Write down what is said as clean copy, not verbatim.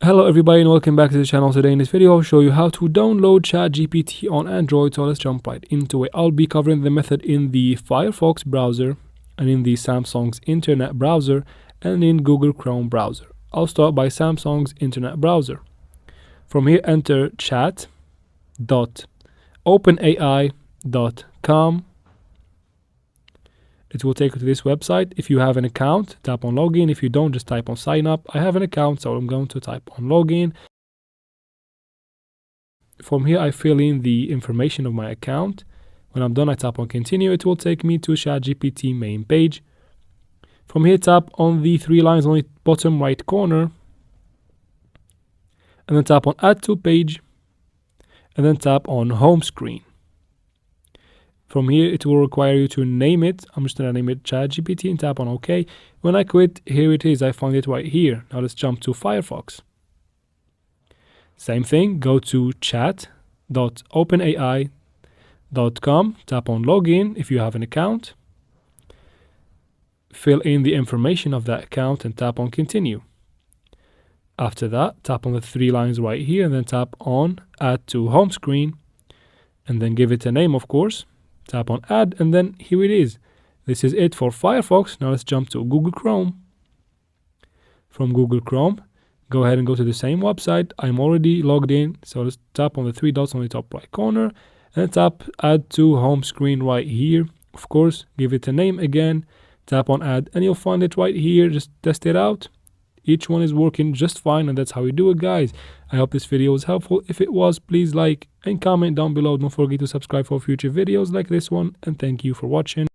Hello everybody and welcome back to the channel. Today in this video I'll show you how to download ChatGPT on Android. So let's jump right into it. I'll be covering the method in the Firefox browser and in the Samsung's internet browser and in Google Chrome browser. I'll start by Samsung's internet browser. From here enter chat.openai.com. It will take you to this website. If you have an account, tap on login. If you don't, just type on sign up. I have an account, so I'm going to type on login. From here, I fill in the information of my account. When I'm done, I tap on continue. It will take me to ChatGPT main page. From here, tap on the three lines on the bottom right corner. And then tap on add to page. And then tap on home screen. From here, it will require you to name it. I'm just going to name it ChatGPT and tap on OK. When I quit, here it is. I found it right here. Now let's jump to Firefox. Same thing. Go to chat.openai.com. Tap on login if you have an account. Fill in the information of that account and tap on continue. After that, tap on the three lines right here and then tap on add to home screen. And then give it a name, of course. Tap on add and then here it is. This is it for Firefox. Now let's jump to Google Chrome. From Google Chrome, go ahead and go to the same website. I'm already logged in, so let's tap on the three dots on the top right corner and tap add to home screen right here. Of course, give it a name again, tap on add and you'll find it right here. Just test it out. Each one is working just fine, and that's how you do it, guys. I hope this video was helpful. If it was, please like and comment down below. Don't forget to subscribe for future videos like this one, and thank you for watching.